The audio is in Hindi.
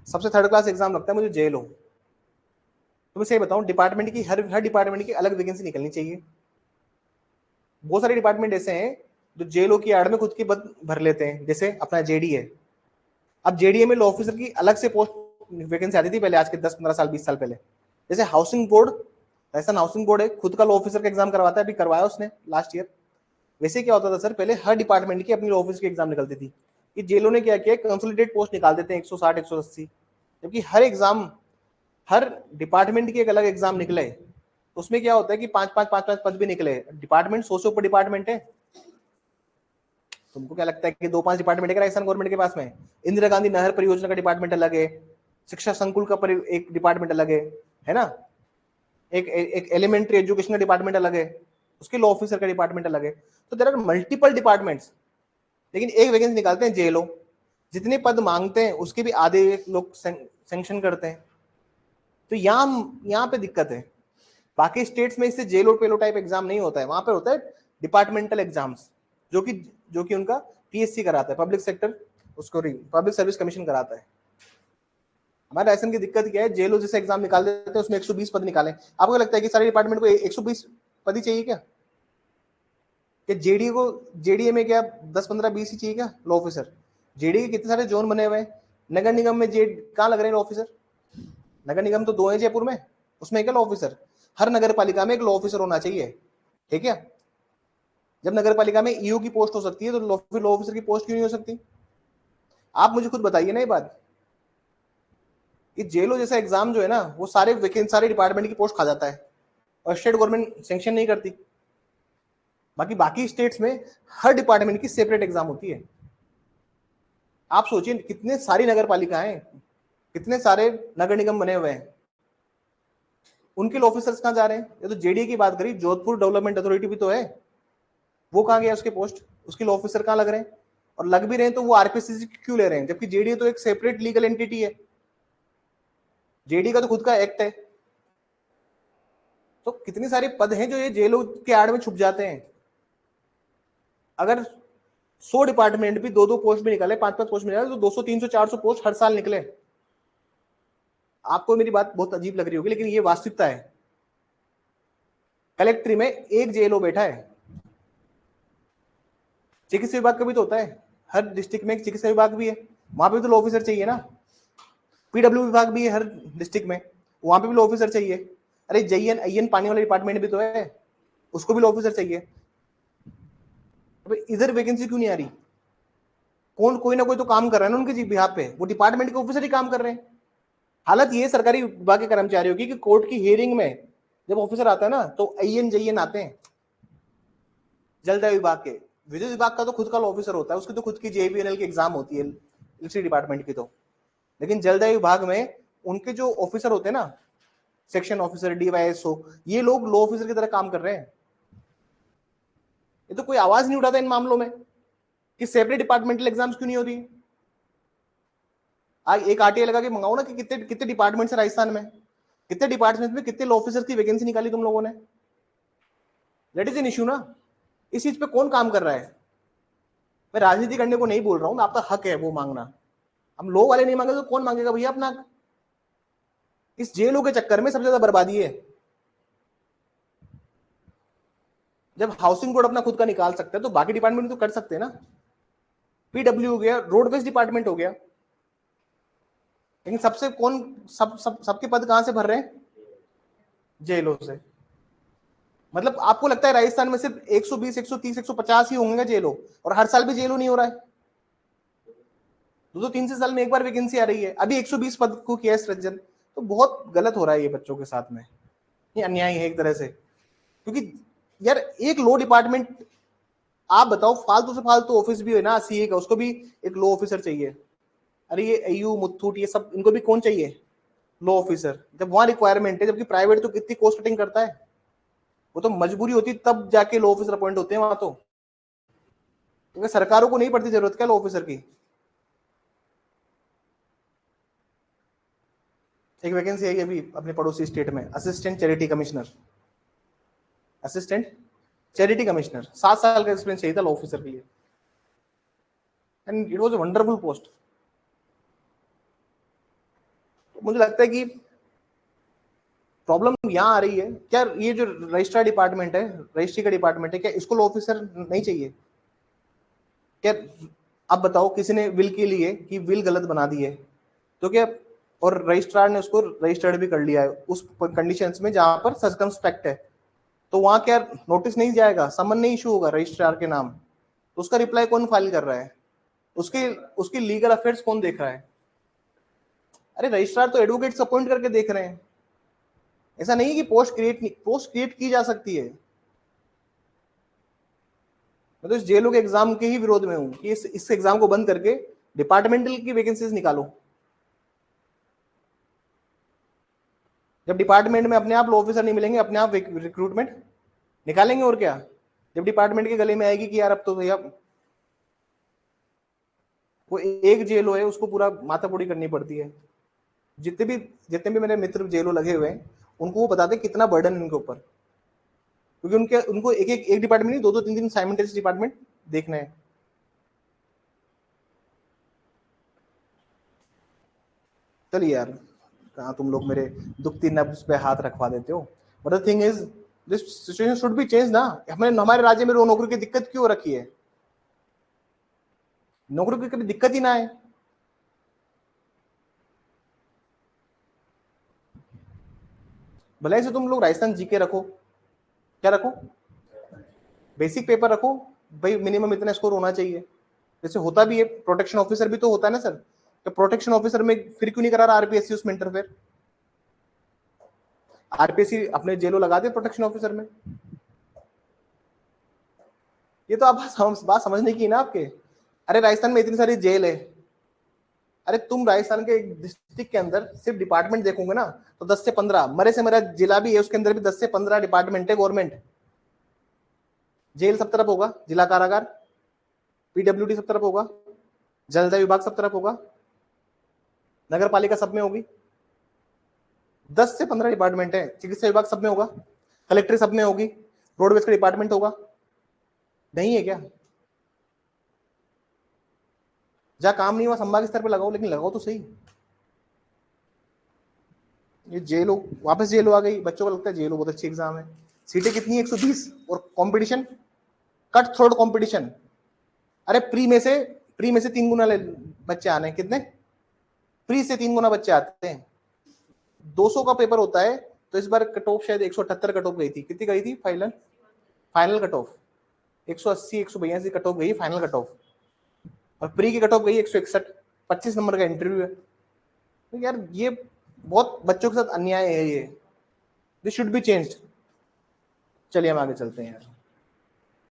सबसे थर्ड क्लास एग्जाम लगता है मुझे जेएलओ। तो मैं सही बताऊं, डिपार्टमेंट की हर डिपार्टमेंट की अलग वैकेंसी निकलनी चाहिए। बहुत सारे डिपार्टमेंट ऐसे हैं जो जेएलओ की आड़ में खुद की पद भर लेते हैं, जैसे अपना जेडी है। अब जेडीए में लॉ ऑफिसर की अलग से पोस्ट वैकेंसी आती थी पहले, आज के 10-15 साल 20 साल पहले। जैसे housing board, Rajasthan housing board है, खुद का लॉ ऑफिसर का एग्जाम करवाता है, अभी करवाया उसने लास्ट ईयर। वैसे क्या होता था सर, पहले हर डिपार्टमेंट की अपनी लॉ ऑफिस की एग्जाम निकलती थी। ये जेलों ने क्या किया, कंसोलिडेट पोस्ट निकाल देते हैं 160 180, जबकि हर एग्जाम, हर डिपार्टमेंट की एक अलग एग्जाम निकले। उसमें क्या होता है कि पांच पद भी निकले। डिपार्टमेंट 100 से ऊपर डिपार्टमेंट है। तुमको क्या लगता है कि 2-5 डिपार्टमेंट है राजस्थान गवर्नमेंट के पास में? इंदिरा गांधी नहर परियोजना का डिपार्टमेंट अलग है, शिक्षा संकुल का एक डिपार्टमेंट अलग है ना, एक एलिमेंट्री एजुकेशन का डिपार्टमेंट अलग है, उसके लॉ ऑफिसर का डिपार्टमेंट अलग है। तो देयर आर मल्टीपल डिपार्टमेंट्स, लेकिन एक वैकेंसी निकालते हैं जेएलओ। जितने पद मांगते हैं उसके भी आधे लोग सैंक्शन करते हैं। तो यहाँ पे दिक्कत है। बाकी स्टेट्स में इससे जेलो पेलो टाइप एग्जाम नहीं होता है, वहां पर होता है डिपार्टमेंटल एग्जाम्स, जो कि उनका पीएससी कराता है, पब्लिक सेक्टर, उसको पब्लिक सर्विस कमीशन कराता है। हमारे राजस्थान की दिक्कत क्या है, जेलो जैसे एग्जाम निकाल देते हैं, उसमें 120 पद निकाले। आपको लगता है कि सारे डिपार्टमेंट को 120 पद ही चाहिए क्या? कि जेडीए में क्या 10-15-20 ही चाहिए क्या लॉ ऑफिसर? जेडीए के कितने सारे जोन बने हुए हैं। नगर निगम में कहाँ लग रहे हैं लॉ ऑफिसर? नगर निगम तो 2 है जयपुर में, उसमें क्या लॉ ऑफिसर? हर नगर पालिका में एक लॉ ऑफिसर होना चाहिए, ठीक है? जब नगर पालिका में ईओ की पोस्ट हो सकती है, तो लॉ ऑफिसर की पोस्ट क्यों नहीं हो सकती? आप मुझे खुद बताइए ना ये बात। कि जेलो जैसा एग्जाम जो है ना, वो सारे डिपार्टमेंट की पोस्ट खा जाता है, और स्टेट गवर्नमेंट सैंक्शन नहीं करती। बाकी स्टेट्स में हर डिपार्टमेंट की सेपरेट एग्जाम होती है। आप सोचिए कितने सारी नगर पालिकाएं, कितने सारे नगर निगम बने हुए हैं, उनके ऑफिसर्स कहाँ जा रहे हैं? ये तो जेडीए की बात करी, जोधपुर डेवलपमेंट अथॉरिटी भी तो है, वो कहाँ गया उसके पोस्ट? उसके लॉ ऑफिसर कहाँ लग रहे हैं? और लग भी रहे हैं तो वो आरपीसीसी क्यों ले रहे हैं, जबकि जेडीए तो एक सेपरेट लीगल एंटिटी है। जेडीए का तो खुद का एक्ट है। तो कितनी सारे पद हैं जो ये जेलों के आड़ में छुप जाते हैं। अगर 100 डिपार्टमेंट भी 2-2 पोस्ट भी निकाले, 5-5 पोस्ट भी निकाले, तो 200 300 400 पोस्ट हर साल निकले। आपको मेरी बात बहुत अजीब लग रही होगी, लेकिन ये वास्तविकता है। कलेक्ट्री में एक जेएलओ बैठा है। चिकित्सा विभाग का भी तो होता है, हर डिस्ट्रिक्ट में एक चिकित्सा विभाग भी है, वहां पे भी तो लॉ ऑफिसर चाहिए ना। पीडब्ल्यू विभाग भी है हर डिस्ट्रिक्ट में, वहां पे भी लॉ ऑफिसर चाहिए। अरे जईएन आईएन पानी वाला डिपार्टमेंट भी तो है, उसको भी लॉ ऑफिसर चाहिए। तो इधर वैकेंसी क्यों नहीं आ रही? कोई ना कोई तो काम कर रहा है ना उनके बिहाफ पे, वो डिपार्टमेंट के ऑफिसर ही काम कर रहे हैं। हालत ये सरकारी विभाग के कर्मचारियों की कि कोर्ट की हियरिंग में जब ऑफिसर आता है ना, तो आईएन जईएन आते हैं। जलदाय विभाग के, विद्युत विभाग का तो खुद का लॉ ऑफिसर होता है, उसकी तो खुद की जेबीएनएल की एग्जाम होती है, इलेक्ट्रिसिटी डिपार्टमेंट की तो। लेकिन जलदाय विभाग में उनके जो ऑफिसर होते हैं ना, सेक्शन ऑफिसर, डीवाईएसओ, ये लोग लॉ ऑफिसर की तरह काम कर रहे हैं। ये तो कोई आवाज नहीं उठाता इन मामलों में कि सेपरेट डिपार्टमेंटल एग्जाम्स क्यों नहीं होती। आज एक आरटीआई लगा के मंगाओ ना कि कितने कितने डिपार्टमेंट्स है राजस्थान में, कितने डिपार्टमेंट में कितने लॉ ऑफिसर की वैकेंसी निकाली तुम लोगों ने। दैट इज एन इश्यू ना। इस चीज पे कौन काम कर रहा है? मैं राजनीति करने को नहीं बोल रहा हूं, आपका हक है वो मांगना। हम लोग वाले नहीं मांगे तो कौन मांगेगा भैया अपना? इस जेलों के चक्कर में सबसे ज्यादा बर्बादी है। जब हाउसिंग बोर्ड अपना खुद का निकाल सकते हैं, तो बाकी डिपार्टमेंट तो कर सकते हैं ना। पीडब्ल्यू हो गया, रोडवेज डिपार्टमेंट हो गया, लेकिन सबसे कौन सबके पद कहां से भर रहे हैं? जेलों से। मतलब आपको लगता है राजस्थान में सिर्फ 120 130 150 ही होंगे जेलों, और हर साल भी जेलों नहीं हो रहा है? 2-3 से साल में एक बार वैकेंसी आ रही है, अभी 120 पद को किया है सृजन। तो बहुत गलत हो रहा है ये बच्चों के साथ में, ये अन्याय है एक तरह से। क्योंकि यार एक लॉ डिपार्टमेंट, आप बताओ, फालतू से फालतू ऑफिस भी है ना, सीए का, उसको भी एक लॉ ऑफिसर चाहिए। अरे ये एयू मुथूट ये सब, इनको भी कौन चाहिए लॉ ऑफिसर, जब वहां रिक्वायरमेंट है? जबकि प्राइवेट तो कितनी कॉस्ट कटिंग करता है, वो तो मजबूरी होती है तब जाके लॉ ऑफिसर अपॉइंट होते हैं वहां तो। क्योंकि सरकारों को नहीं पड़ती जरूरत क्या लॉ ऑफिसर की। एक वैकेंसी आई अभी अपने पड़ोसी स्टेट में, assistant charity commissioner. Assistant charity commissioner, 7 साल का एक्सपीरियंस चाहिए था लॉ ऑफिसर के लिए, and it was a wonderful post. मुझे लगता है कि प्रॉब्लम यहाँ आ रही है, क्या ये जो रजिस्ट्रार डिपार्टमेंट है, रजिस्ट्री का डिपार्टमेंट है, क्या इसको लॉ ऑफिसर नहीं चाहिए क्या? अब बताओ, किसी ने विल के लिए कि विल गलत बना दी है तो क्या, और रजिस्ट्रार ने उसको रजिस्टर्ड भी कर लिया है उस कंडीशंस में जहां पर सर्कमस्पेक्ट है, तो वहां क्या नोटिस नहीं जाएगा, समन नहीं इशू होगा रजिस्ट्रार के नाम, तो उसका रिप्लाई कौन फाइल कर रहा है, उसके उसकी लीगल अफेयर्स कौन देख रहा है? अरे रजिस्ट्रार तो एडवोकेट्स अपॉइंट करके देख रहे हैं, ऐसा नहीं है कि पोस्ट क्रिएट की जा सकती है। मैं तो इस जेलों के एग्जाम के ही विरोध में हूं कि इस एग्जाम को बंद करके डिपार्टमेंटल की वैकेंसीज निकालो। जब डिपार्टमेंट में अपने आप लॉ ऑफिसर नहीं मिलेंगे, अपने आप रिक्रूटमेंट निकालेंगे, और क्या? जब डिपार्टमेंट के गले में आएगी कि यार अब तो भैया वो एक जेल है उसको पूरा माथापूरी करनी पड़ती है। जितने भी मेरे मित्र जेलों लगे हुए हैं उनको वो बताते कितना बर्डन है उनके ऊपर, क्योंकि उनको एक डिपार्टमेंट नहीं, दो तीन तीन साइमल्टेनियस डिपार्टमेंट देखना है। चलिए यार, कहाँ तुम लोग मेरे दुखती नब्ज पे हाथ रखवा देते हो। But the thing is this situation should be change ना। हमारे राज्य में नौकरी की दिक्कत क्यों रखी है? नौकरी की कभी दिक्कत ही ना है। भले से तुम लोग राजस्थान जीके रखो, क्या रखो, बेसिक पेपर रखो, भाई मिनिमम इतना स्कोर होना चाहिए, जैसे होता भी है, प्रोटेक्शन ऑफिसर भी तो होता है ना सर, तो प्रोटेक्शन ऑफिसर में फिर क्यों नहीं करा रहा आरपीएससी उसमें इंटरफेयर? आरपीएससी अपने जेलों लगा दे प्रोटेक्शन ऑफिसर में। ये तो आप बात समझने की ना आपके। अरे राजस्थान में इतनी सारी जेल है, अरे तुम राजस्थान के एक डिस्ट्रिक्ट के अंदर सिर्फ डिपार्टमेंट देखोगे ना तो 10 से 15, मरे से मरा जिला भी है उसके अंदर भी 10 से 15 डिपार्टमेंट है गवर्नमेंट। जेल सब तरफ होगा, जिला कारागार, पीडब्ल्यूडी सब तरफ होगा, जलदाय विभाग सब तरफ होगा, नगर पालिका सब में होगी, 10 से 15 डिपार्टमेंट है, चिकित्सा विभाग सब में होगा, कलेक्ट्री सब में होगी, रोडवेज का डिपार्टमेंट होगा, नहीं है क्या? जहां काम नहीं हुआ संभाग स्तर पे लगाओ, लेकिन लगाओ तो सही। ये जेलो, वापस जेलो आ गई, बच्चों को लगता है जेलो बहुत अच्छी एग्जाम है। सीटें कितनी है? 120, और कंपटीशन कट थ्रोट कंपटीशन। अरे प्री में से 3 गुना बच्चे आने, कितने? प्री से 3 गुना बच्चे आते हैं। 200 का पेपर होता है, तो इस बार कट ऑफ शायद 178 कट ऑफ गई थी, कितनी गई थी final? Final cut off 180 182 cut off गई फाइनल कट ऑफ, और प्री की कट ऑफ गई 161, 25 नंबर का इंटरव्यू है। तो यार ये बहुत बच्चों के साथ अन्याय है, ये दिस शुड बी चेंज्ड। चलिए हम आगे चलते हैं यार।